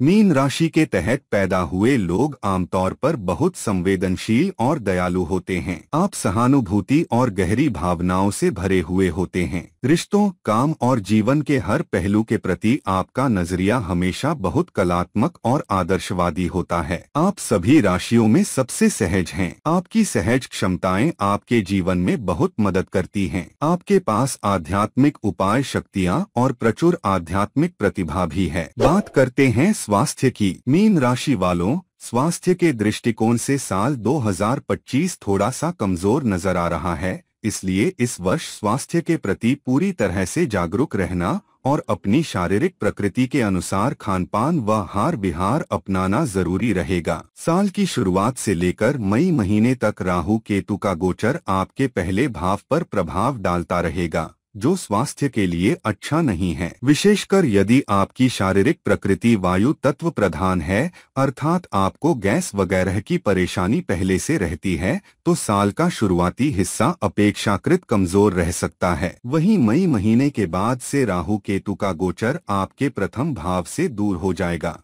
Mean राशि के तहत पैदा हुए लोग आमतौर पर बहुत संवेदनशील और दयालु होते हैं। आप सहानुभूति और गहरी भावनाओं से भरे हुए होते हैं। रिश्तों, काम और जीवन के हर पहलू के प्रति आपका नजरिया हमेशा बहुत कलात्मक और आदर्शवादी होता है। आप सभी राशियों में सबसे सहज हैं। आपकी सहज क्षमताएं आपके जीवन में बहुत मदद करती हैं। आपके पास आध्यात्मिक उपाय शक्तियां और प्रचुर आध्यात्मिक प्रतिभा भी है। बात करते हैं स्वास्थ्य की। मीन राशि वालों, स्वास्थ्य के दृष्टिकोण से साल 2025 थोड़ा सा कमजोर नजर आ रहा है, इसलिए इस वर्ष स्वास्थ्य के प्रति पूरी तरह से जागरूक रहना और अपनी शारीरिक प्रकृति के अनुसार खानपान व आहार विहार अपनाना जरूरी रहेगा। साल की शुरुआत से लेकर मई महीने तक राहु केतु का गोचर आपके पहले भाव पर प्रभाव डालता रहेगा, जो स्वास्थ्य के लिए अच्छा नहीं है। विशेषकर यदि आपकी शारीरिक प्रकृति वायु तत्व प्रधान है, अर्थात आपको गैस वगैरह की परेशानी पहले से रहती है, तो साल का शुरुआती हिस्सा अपेक्षाकृत कमजोर रह सकता है। वहीं मई महीने के बाद से राहु केतु का गोचर आपके प्रथम भाव से दूर हो जाएगा।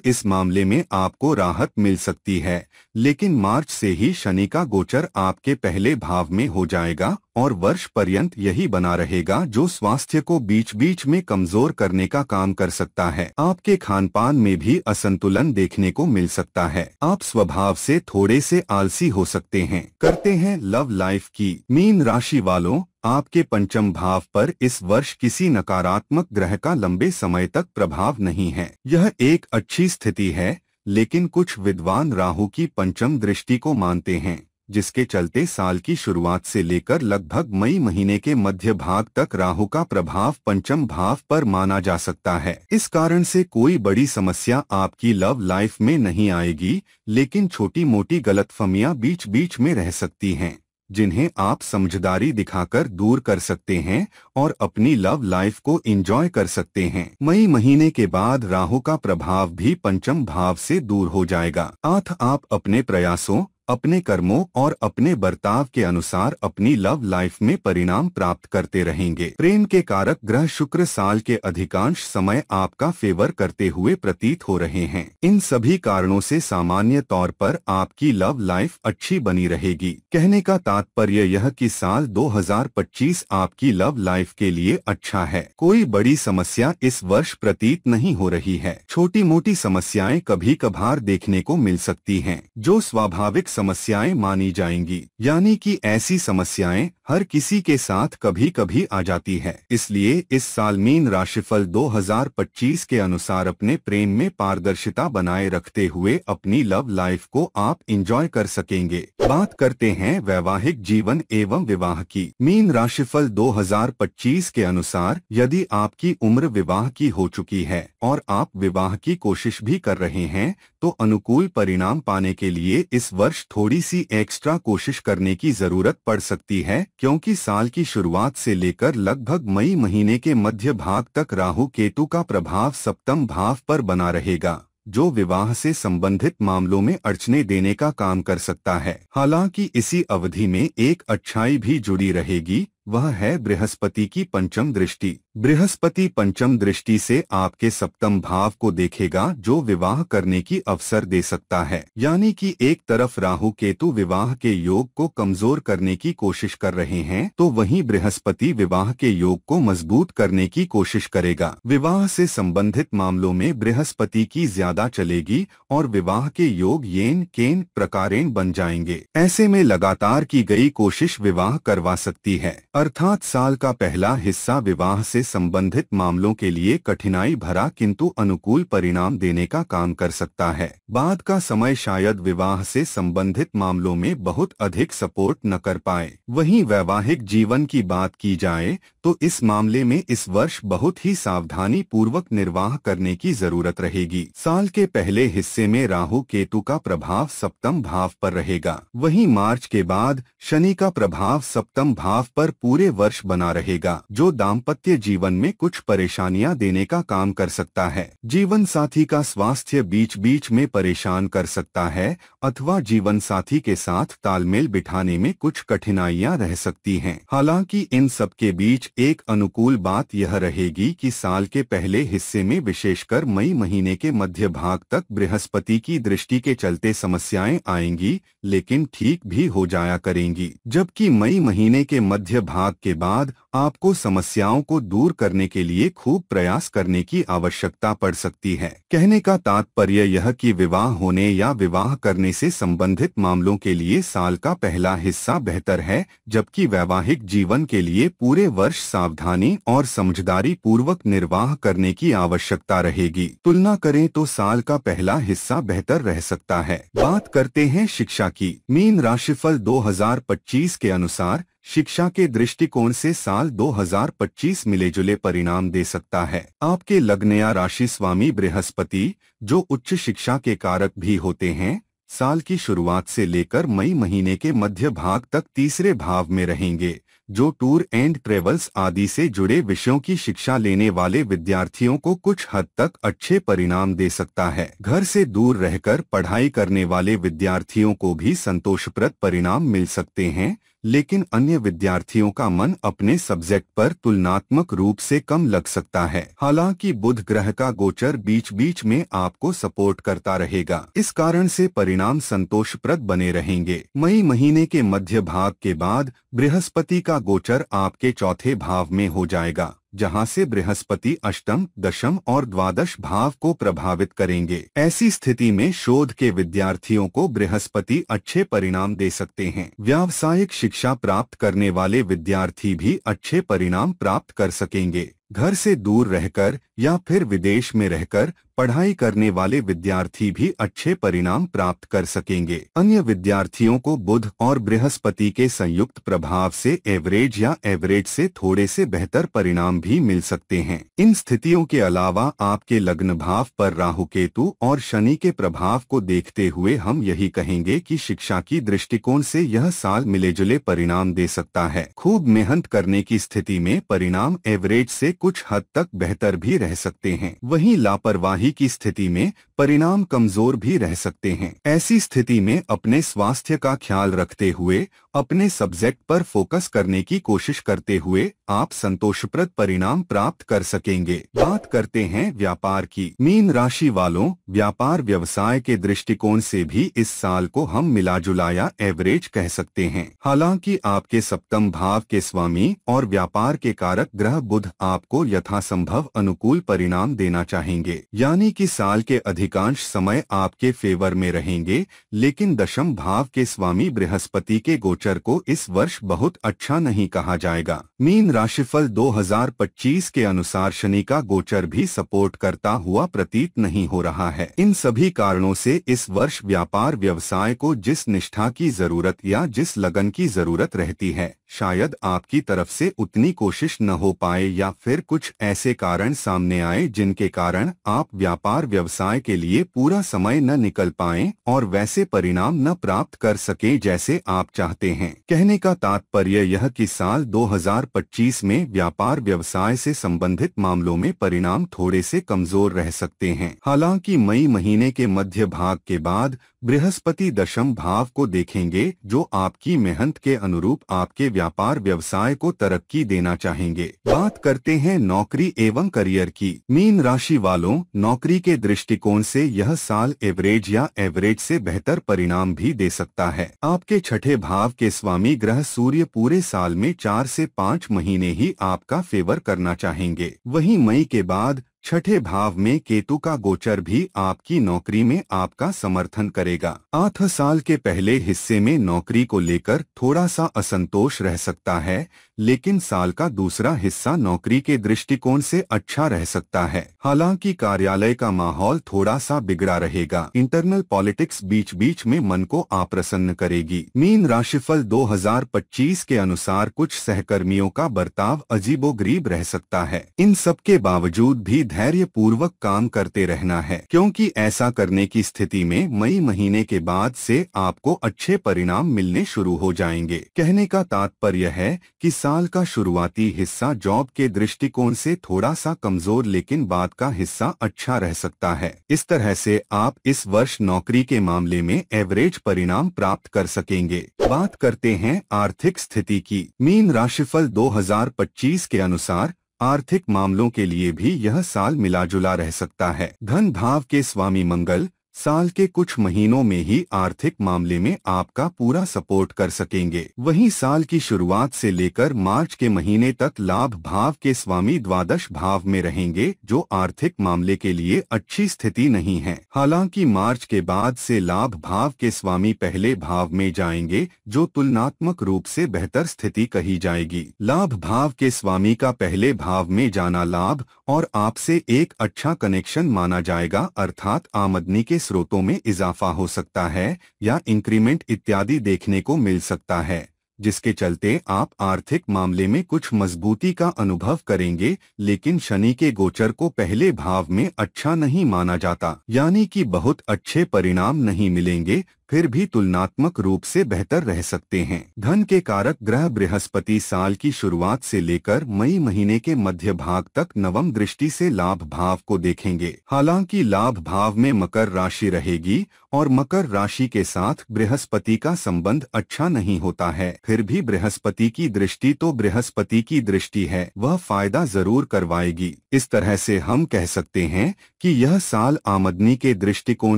इस मामले में आपको राहत मिल सकती है, लेकिन मार्च से ही शनि का गोचर आपके पहले भाव में हो जाएगा और वर्ष पर्यंत यही बना रहेगा, जो स्वास्थ्य को बीच बीच में कमजोर करने का काम कर सकता है। आपके खानपान में भी असंतुलन देखने को मिल सकता है। आप स्वभाव से थोड़े से आलसी हो सकते हैं। करते हैं लव लाइफ की। मीन राशि वालों, आपके पंचम भाव पर इस वर्ष किसी नकारात्मक ग्रह का लंबे समय तक प्रभाव नहीं है। यह एक अच्छी स्थिति है, लेकिन कुछ विद्वान राहु की पंचम दृष्टि को मानते हैं, जिसके चलते साल की शुरुआत से लेकर लगभग मई महीने के मध्य भाग तक राहु का प्रभाव पंचम भाव पर माना जा सकता है। इस कारण से कोई बड़ी समस्या आपकी लव लाइफ में नहीं आएगी, लेकिन छोटी मोटी गलतफहमियां बीच बीच में रह सकती हैं, जिन्हें आप समझदारी दिखाकर दूर कर सकते हैं और अपनी लव लाइफ को एंजॉय कर सकते हैं। मई महीने के बाद राहु का प्रभाव भी पंचम भाव से दूर हो जाएगा। आप अपने प्रयासों, अपने कर्मों और अपने बर्ताव के अनुसार अपनी लव लाइफ में परिणाम प्राप्त करते रहेंगे। प्रेम के कारक ग्रह शुक्र साल के अधिकांश समय आपका फेवर करते हुए प्रतीत हो रहे हैं। इन सभी कारणों से सामान्य तौर पर आपकी लव लाइफ अच्छी बनी रहेगी। कहने का तात्पर्य यह कि साल 2025 आपकी लव लाइफ के लिए अच्छा है। कोई बड़ी समस्या इस वर्ष प्रतीत नहीं हो रही है। छोटी मोटी समस्याएं कभी कभार देखने को मिल सकती हैं, जो स्वाभाविक समस्याएं मानी जाएंगी, यानी कि ऐसी समस्याएं हर किसी के साथ कभी कभी आ जाती है। इसलिए इस साल मीन राशिफल 2025 के अनुसार अपने प्रेम में पारदर्शिता बनाए रखते हुए अपनी लव लाइफ को आप एंजॉय कर सकेंगे। बात करते हैं वैवाहिक जीवन एवं विवाह की। मीन राशिफल 2025 के अनुसार यदि आपकी उम्र विवाह की हो चुकी है और आप विवाह की कोशिश भी कर रहे हैं, तो अनुकूल परिणाम पाने के लिए इस वर्ष थोड़ी सी एक्स्ट्रा कोशिश करने की जरूरत पड़ सकती है, क्योंकि साल की शुरुआत से लेकर लगभग मई महीने के मध्य भाग तक राहु केतु का प्रभाव सप्तम भाव पर बना रहेगा, जो विवाह से संबंधित मामलों में अड़चने देने का काम कर सकता है। हालांकि इसी अवधि में एक अच्छाई भी जुड़ी रहेगी, वह है बृहस्पति की पंचम दृष्टि। बृहस्पति पंचम दृष्टि से आपके सप्तम भाव को देखेगा, जो विवाह करने की अवसर दे सकता है। यानी कि एक तरफ राहु केतु विवाह के योग को कमजोर करने की कोशिश कर रहे हैं, तो वहीं बृहस्पति विवाह के योग को मजबूत करने की कोशिश करेगा। विवाह से संबंधित मामलों में बृहस्पति की ज्यादा चलेगी और विवाह के योग येन केन प्रकारेण बन जाएंगे। ऐसे में लगातार की गई कोशिश विवाह करवा सकती है। अर्थात साल का पहला हिस्सा विवाह से संबंधित मामलों के लिए कठिनाई भरा किंतु अनुकूल परिणाम देने का काम कर सकता है। बाद का समय शायद विवाह से संबंधित मामलों में बहुत अधिक सपोर्ट न कर पाए। वहीं वैवाहिक जीवन की बात की जाए तो इस मामले में इस वर्ष बहुत ही सावधानी पूर्वक निर्वाह करने की जरूरत रहेगी। साल के पहले हिस्से में राहु केतु का प्रभाव सप्तम भाव पर रहेगा। वहीं मार्च के बाद शनि का प्रभाव सप्तम भाव पर पूरे वर्ष बना रहेगा, जो दाम्पत्य जीवन में कुछ परेशानियां देने का काम कर सकता है। जीवन साथी का स्वास्थ्य बीच बीच में परेशान कर सकता है अथवा जीवन साथी के साथ तालमेल बिठाने में कुछ कठिनाइयां रह सकती हैं। हालांकि इन सब के बीच एक अनुकूल बात यह रहेगी कि साल के पहले हिस्से में विशेषकर मई महीने के मध्य भाग तक बृहस्पति की दृष्टि के चलते समस्याएं आएंगी, लेकिन ठीक भी हो जाया करेंगी। जबकि मई महीने के मध्य भाग के बाद आपको समस्याओं को दूर करने के लिए खूब प्रयास करने की आवश्यकता पड़ सकती है। कहने का तात्पर्य यह कि विवाह होने या विवाह करने से संबंधित मामलों के लिए साल का पहला हिस्सा बेहतर है, जबकि वैवाहिक जीवन के लिए पूरे वर्ष सावधानी और समझदारी पूर्वक निर्वाह करने की आवश्यकता रहेगी। तुलना करें तो साल का पहला हिस्सा बेहतर रह सकता है। बात करते हैं शिक्षा की। मीन राशिफल 2025 के अनुसार शिक्षा के दृष्टिकोण से साल 2025 मिलेजुले परिणाम दे सकता है। आपके लग्न या राशि स्वामी बृहस्पति, जो उच्च शिक्षा के कारक भी होते हैं, साल की शुरुआत से लेकर मई महीने के मध्य भाग तक तीसरे भाव में रहेंगे, जो टूर एंड ट्रेवल्स आदि से जुड़े विषयों की शिक्षा लेने वाले विद्यार्थियों को कुछ हद तक अच्छे परिणाम दे सकता है। घर से दूर रहकर पढ़ाई करने वाले विद्यार्थियों को भी संतोषप्रद परिणाम मिल सकते हैं, लेकिन अन्य विद्यार्थियों का मन अपने सब्जेक्ट पर तुलनात्मक रूप से कम लग सकता है। हालांकि बुध ग्रह का गोचर बीच बीच में आपको सपोर्ट करता रहेगा, इस कारण से परिणाम संतोषप्रद बने रहेंगे। मई महीने के मध्य भाग के बाद बृहस्पति का गोचर आपके चौथे भाव में हो जाएगा, जहां से बृहस्पति अष्टम, दशम और द्वादश भाव को प्रभावित करेंगे। ऐसी स्थिति में शोध के विद्यार्थियों को बृहस्पति अच्छे परिणाम दे सकते हैं। व्यावसायिक शिक्षा प्राप्त करने वाले विद्यार्थी भी अच्छे परिणाम प्राप्त कर सकेंगे। घर से दूर रहकर या फिर विदेश में रहकर पढ़ाई करने वाले विद्यार्थी भी अच्छे परिणाम प्राप्त कर सकेंगे। अन्य विद्यार्थियों को बुध और बृहस्पति के संयुक्त प्रभाव से एवरेज या एवरेज से थोड़े से बेहतर परिणाम भी मिल सकते हैं। इन स्थितियों के अलावा आपके लग्न भाव पर राहु केतु और शनि के प्रभाव को देखते हुए हम यही कहेंगे कि शिक्षा की दृष्टिकोण से यह साल मिलेजुले परिणाम दे सकता है। खूब मेहनत करने की स्थिति में परिणाम एवरेज से कुछ हद तक बेहतर भी रह सकते हैं। वहीं लापरवाही की स्थिति में परिणाम कमजोर भी रह सकते हैं। ऐसी स्थिति में अपने स्वास्थ्य का ख्याल रखते हुए अपने सब्जेक्ट पर फोकस करने की कोशिश करते हुए आप संतोषप्रद परिणाम प्राप्त कर सकेंगे। बात करते हैं व्यापार की। मीन राशि वालों, व्यापार व्यवसाय के दृष्टिकोण से भी इस साल को हम मिलाजुला या एवरेज कह सकते हैं। हालांकि आपके सप्तम भाव के स्वामी और व्यापार के कारक ग्रह बुध आपको यथासंभव अनुकूल परिणाम देना चाहेंगे, यानी कि साल के अधिकांश समय आपके फेवर में रहेंगे। लेकिन दशम भाव के स्वामी बृहस्पति के गोचर को इस वर्ष बहुत अच्छा नहीं कहा जाएगा। मीन राशिफल 2025 के अनुसार शनि का गोचर भी सपोर्ट करता हुआ प्रतीत नहीं हो रहा है। इन सभी कारणों से इस वर्ष व्यापार व्यवसाय को जिस निष्ठा की जरूरत या जिस लगन की जरूरत रहती है, शायद आपकी तरफ से उतनी कोशिश न हो पाए, या फिर कुछ ऐसे कारण सामने आए जिनके कारण आप व्यापार व्यवसाय के लिए पूरा समय न निकल पाएं और वैसे परिणाम न प्राप्त कर सकें जैसे आप चाहते हैं। कहने का तात्पर्य यह कि साल 2025 में व्यापार व्यवसाय से संबंधित मामलों में परिणाम थोड़े से कमजोर रह सकते हैं। हालांकि मई महीने के मध्य भाग के बाद बृहस्पति दशम भाव को देखेंगे, जो आपकी मेहनत के अनुरूप आपके व्यापार व्यवसाय को तरक्की देना चाहेंगे। बात करते हैं नौकरी एवं करियर की। मीन राशि वालों, नौकरी के दृष्टिकोण से यह साल एवरेज या एवरेज से बेहतर परिणाम भी दे सकता है। आपके छठे भाव के स्वामी ग्रह सूर्य पूरे साल में 4 से 5 महीने ही आपका फेवर करना चाहेंगे। वहीं मई के बाद छठे भाव में केतु का गोचर भी आपकी नौकरी में आपका समर्थन करेगा। 8 साल के पहले हिस्से में नौकरी को लेकर थोड़ा सा असंतोष रह सकता है, लेकिन साल का दूसरा हिस्सा नौकरी के दृष्टिकोण से अच्छा रह सकता है। हालांकि कार्यालय का माहौल थोड़ा सा बिगड़ा रहेगा। इंटरनल पॉलिटिक्स बीच बीच में मन को अप्रसन्न करेगी। मीन राशिफल 2025 के अनुसार कुछ सहकर्मियों का बर्ताव अजीबोगरीब रह सकता है। इन सब के बावजूद भी धैर्य पूर्वक काम करते रहना है, क्योंकि ऐसा करने की स्थिति में मई महीने के बाद से आपको अच्छे परिणाम मिलने शुरू हो जाएंगे। कहने का तात्पर्य है कि साल का शुरुआती हिस्सा जॉब के दृष्टिकोण से थोड़ा सा कमजोर, लेकिन बाद का हिस्सा अच्छा रह सकता है। इस तरह से आप इस वर्ष नौकरी के मामले में एवरेज परिणाम प्राप्त कर सकेंगे। बात करते हैं आर्थिक स्थिति की। मीन राशिफल 2025 के अनुसार आर्थिक मामलों के लिए भी यह साल मिलाजुला रह सकता है। धन भाव के स्वामी मंगल साल के कुछ महीनों में ही आर्थिक मामले में आपका पूरा सपोर्ट कर सकेंगे। वहीं साल की शुरुआत से लेकर मार्च के महीने तक लाभ भाव के स्वामी द्वादश भाव में रहेंगे, जो आर्थिक मामले के लिए अच्छी स्थिति नहीं है। हालांकि मार्च के बाद से लाभ भाव के स्वामी पहले भाव में जाएंगे, जो तुलनात्मक रूप से बेहतर स्थिति कही जाएगी। लाभ भाव के स्वामी का पहले भाव में जाना लाभ और आपसे एक अच्छा कनेक्शन माना जाएगा, अर्थात आमदनी के स्रोतों में इजाफा हो सकता है या इंक्रीमेंट इत्यादि देखने को मिल सकता है, जिसके चलते आप आर्थिक मामले में कुछ मजबूती का अनुभव करेंगे। लेकिन शनि के गोचर को पहले भाव में अच्छा नहीं माना जाता, यानी कि बहुत अच्छे परिणाम नहीं मिलेंगे, फिर भी तुलनात्मक रूप से बेहतर रह सकते हैं। धन के कारक ग्रह बृहस्पति साल की शुरुआत से लेकर मई महीने के मध्य भाग तक नवम दृष्टि से लाभ भाव को देखेंगे। हालांकि लाभ भाव में मकर राशि रहेगी और मकर राशि के साथ बृहस्पति का संबंध अच्छा नहीं होता है, फिर भी बृहस्पति की दृष्टि तो बृहस्पति की दृष्टि है, वह फायदा जरूर करवाएगी। इस तरह से हम कह सकते हैं कि यह साल आमदनी के दृष्टिकोण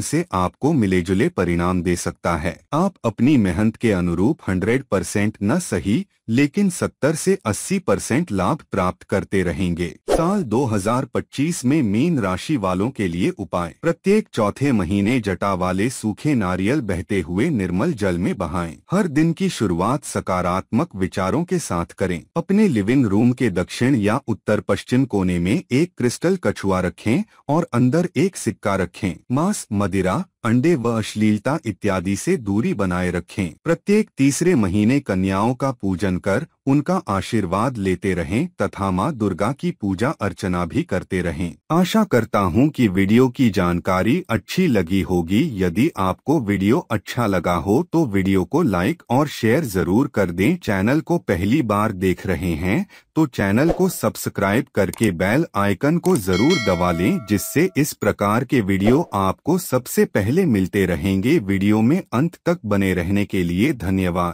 से आपको मिलेजुले परिणाम दे सकता है। आप अपनी मेहनत के अनुरूप 100% न सही लेकिन 70 से 80% लाभ प्राप्त करते रहेंगे। साल 2025 में मीन राशि वालों के लिए उपाय। प्रत्येक चौथे महीने जटा वाले सूखे नारियल बहते हुए निर्मल जल में बहाएं। हर दिन की शुरुआत सकारात्मक विचारों के साथ करें। अपने लिविंग रूम के दक्षिण या उत्तर पश्चिम कोने में एक क्रिस्टल कछुआ रखें और अंदर एक सिक्का रखें। मांस, मदिरा, अंडे व अश्लीलता इत्यादि से दूरी बनाए रखें। प्रत्येक तीसरे महीने कन्याओं का पूजन कर उनका आशीर्वाद लेते रहें तथा मां दुर्गा की पूजा अर्चना भी करते रहें। आशा करता हूं कि वीडियो की जानकारी अच्छी लगी होगी। यदि आपको वीडियो अच्छा लगा हो तो वीडियो को लाइक और शेयर जरूर कर दें। चैनल को पहली बार देख रहे हैं तो चैनल को सब्सक्राइब करके बेल आइकन को जरूर दबा लें, जिससे इस प्रकार के वीडियो आपको सबसे पहले मिलते रहेंगे। वीडियो में अंत तक बने रहने के लिए धन्यवाद।